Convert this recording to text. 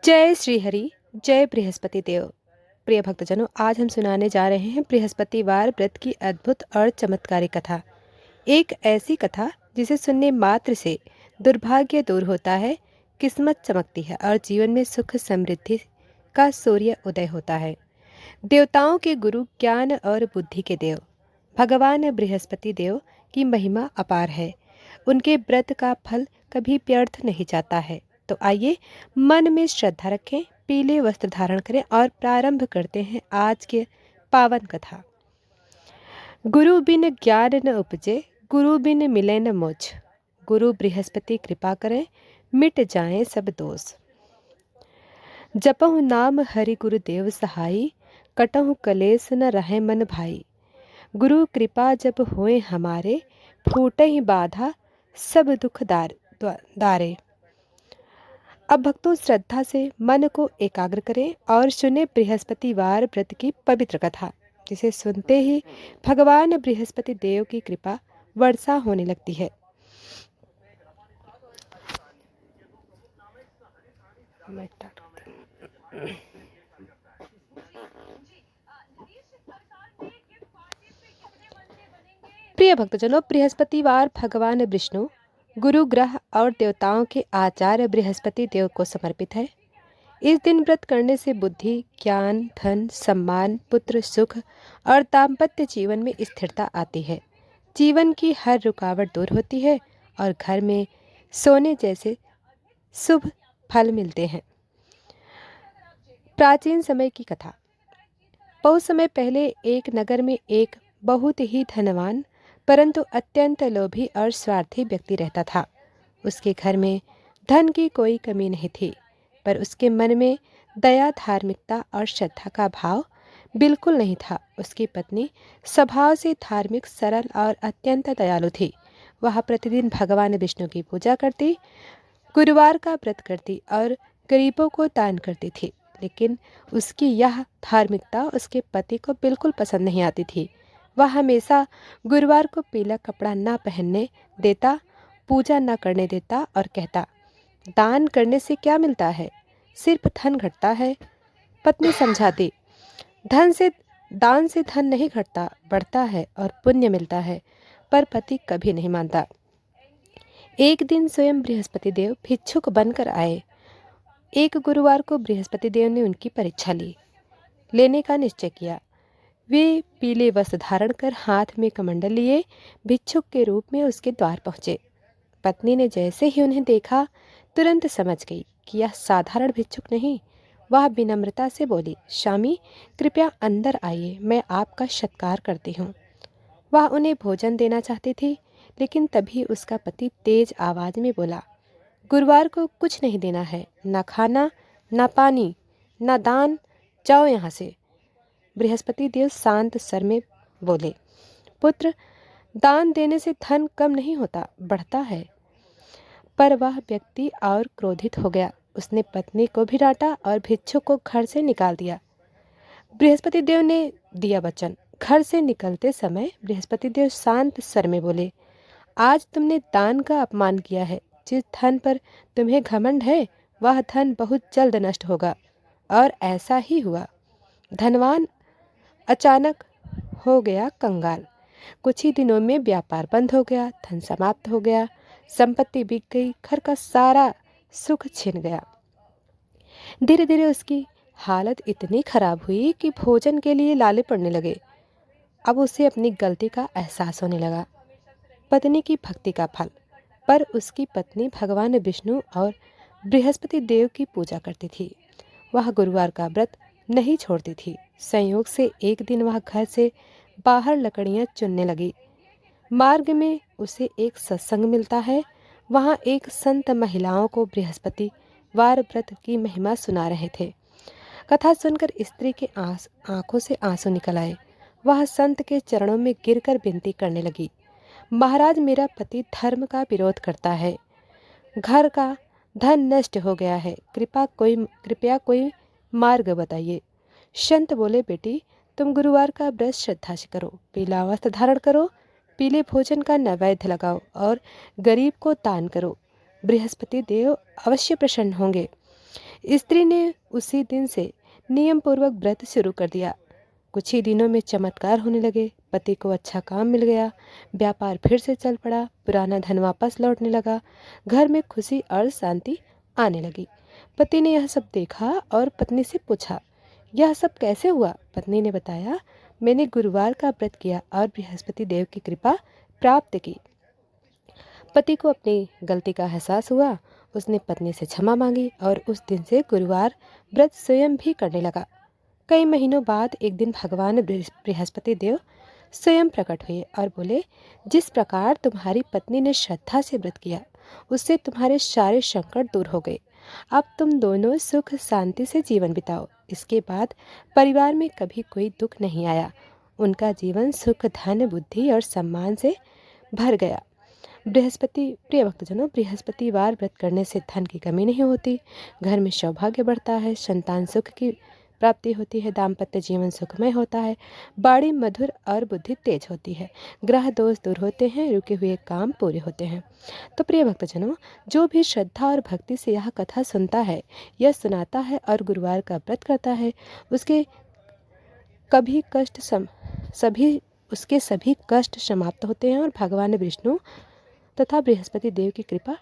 जय श्री हरि। जय बृहस्पति देव। प्रिय भक्तजनों, आज हम सुनाने जा रहे हैं बृहस्पतिवार व्रत की अद्भुत और चमत्कारी कथा। एक ऐसी कथा जिसे सुनने मात्र से दुर्भाग्य दूर होता है, किस्मत चमकती है और जीवन में सुख समृद्धि का सूर्य उदय होता है। देवताओं के गुरु, ज्ञान और बुद्धि के देव भगवान बृहस्पति देव की महिमा अपार है। उनके व्रत का फल कभी व्यर्थ नहीं जाता है। तो आइए मन में श्रद्धा रखें, पीले वस्त्र धारण करें और प्रारंभ करते हैं आज के पावन कथा। गुरु बिन ज्ञान न उपजे, गुरु बिन मिले न मोक्ष। गुरु बृहस्पति कृपा करें, मिट जाएं सब दोष। जपहु नाम हरि गुरुदेव सहाई, कटहु कलेस न रहे मन भाई। गुरु कृपा जब होए हमारे, फूटे ही बाधा सब दुख दारे। अब भक्तों, श्रद्धा से मन को एकाग्र करें और सुने बृहस्पतिवार व्रत की पवित्र कथा, जिसे सुनते ही भगवान बृहस्पति देव की कृपा वर्षा होने लगती है। प्रिय भक्तजनों, बृहस्पतिवार भगवान विष्णु, गुरु ग्रह और देवताओं के आचार्य बृहस्पति देव को समर्पित है। इस दिन व्रत करने से बुद्धि, ज्ञान, धन, सम्मान, पुत्र, सुख और दाम्पत्य जीवन में स्थिरता आती है। जीवन की हर रुकावट दूर होती है और घर में सोने जैसे शुभ फल मिलते हैं। प्राचीन समय की कथा। बहुत समय पहले एक नगर में एक बहुत ही धनवान परंतु अत्यंत लोभी और स्वार्थी व्यक्ति रहता था। उसके घर में धन की कोई कमी नहीं थी, पर उसके मन में दया, धार्मिकता और श्रद्धा का भाव बिल्कुल नहीं था। उसकी पत्नी स्वभाव से धार्मिक, सरल और अत्यंत दयालु थी। वह प्रतिदिन भगवान विष्णु की पूजा करती, गुरुवार का व्रत करती और गरीबों को दान करती थी। लेकिन उसकी यह धार्मिकता उसके पति को बिल्कुल पसंद नहीं आती थी। वह हमेशा गुरुवार को पीला कपड़ा न पहनने देता, पूजा न करने देता और कहता, दान करने से क्या मिलता है, सिर्फ धन घटता है। पत्नी समझाती, दान से धन नहीं घटता, बढ़ता है और पुण्य मिलता है। पर पति कभी नहीं मानता। एक दिन स्वयं बृहस्पति देव भिक्षुक बनकर आए। एक गुरुवार को बृहस्पति देव ने उनकी परीक्षा लेने का निश्चय किया। वे पीले वस्त्र धारण कर हाथ में कमंडल लिए भिक्षुक के रूप में उसके द्वार पहुँचे। पत्नी ने जैसे ही उन्हें देखा, तुरंत समझ गई कि यह साधारण भिक्षुक नहीं। वह विनम्रता से बोली, स्वामी कृपया अंदर आइए, मैं आपका सत्कार करती हूँ। वह उन्हें भोजन देना चाहती थी, लेकिन तभी उसका पति तेज आवाज में बोला, गुरुवार को कुछ नहीं देना है, न खाना, न पानी, न दान, जाओ यहाँ से। बृहस्पति देव शांत स्वर में बोले, पुत्र, दान देने से धन कम नहीं होता, बढ़ता है। पर वह व्यक्ति और क्रोधित हो गया। उसने पत्नी को भी डांटा और भिक्षुक को घर से निकाल दिया। बृहस्पति देव ने दिया वचन। घर से निकलते समय बृहस्पति देव शांत स्वर में बोले, आज तुमने दान का अपमान किया है। जिस धन पर तुम्हें घमंड है, वह धन बहुत जल्द नष्ट होगा। और ऐसा ही हुआ। धनवान अचानक हो गया कंगाल। कुछ ही दिनों में व्यापार बंद हो गया, धन समाप्त हो गया, संपत्ति बिक गई, घर का सारा सुख छिन गया। धीरे धीरे उसकी हालत इतनी खराब हुई कि भोजन के लिए लाले पड़ने लगे। अब उसे अपनी गलती का एहसास होने लगा। पत्नी की भक्ति का फल। पर उसकी पत्नी भगवान विष्णु और बृहस्पति देव की पूजा करती थी। वह गुरुवार का व्रत नहीं छोड़ती थी। संयोग से एक दिन वह घर से बाहर लकड़ियां चुनने लगी। मार्ग में उसे एक सत्संग मिलता है। वहाँ एक संत महिलाओं को बृहस्पति वार व्रत की महिमा सुना रहे थे। कथा सुनकर स्त्री के आंखों से आंसू निकल आए। वह संत के चरणों में गिरकर विनती करने लगी, महाराज, मेरा पति धर्म का विरोध करता है, घर का धन नष्ट हो गया है, कृपया कोई मार्ग बताइए। संत बोले, बेटी, तुम गुरुवार का व्रत श्रद्धा से करो, पीला वस्त्र धारण करो, पीले भोजन का नैवेद्य लगाओ और गरीब को दान करो। बृहस्पति देव अवश्य प्रसन्न होंगे। स्त्री ने उसी दिन से नियम पूर्वक व्रत शुरू कर दिया। कुछ ही दिनों में चमत्कार होने लगे। पति को अच्छा काम मिल गया, व्यापार फिर से चल पड़ा, पुराना धन वापस लौटने लगा, घर में खुशी और शांति आने लगी। पति ने यह सब देखा और पत्नी से पूछा, यह सब कैसे हुआ? पत्नी ने बताया, मैंने गुरुवार का व्रत किया और बृहस्पति देव की कृपा प्राप्त की। पति को अपनी गलती का एहसास हुआ। उसने पत्नी से क्षमा मांगी और उस दिन से गुरुवार व्रत स्वयं भी करने लगा। कई महीनों बाद एक दिन भगवान बृहस्पति देव स्वयं प्रकट हुए और बोले, जिस प्रकार तुम्हारी पत्नी ने श्रद्धा से व्रत किया, उससे तुम्हारे सारे संकट दूर हो गए। अब तुम दोनों सुख शांति से जीवन बिताओ। इसके बाद परिवार में कभी कोई दुख नहीं आया। उनका जीवन सुख, धन, बुद्धि और सम्मान से भर गया। प्रिय भक्तजनों, बृहस्पतिवार व्रत करने से धन की कमी नहीं होती, घर में सौभाग्य बढ़ता है, संतान सुख की प्राप्ति होती है, दाम्पत्य जीवन सुखमय होता है, वाणी मधुर और बुद्धि तेज होती है, ग्रह दोष दूर होते हैं, रुके हुए काम पूरे होते हैं। तो प्रिय भक्तजनों, जो भी श्रद्धा और भक्ति से यह कथा सुनता है, यह सुनाता है और गुरुवार का व्रत करता है, उसके कभी कष्ट सभी कष्ट समाप्त होते हैं और भगवान विष्णु तथा बृहस्पति देव की कृपा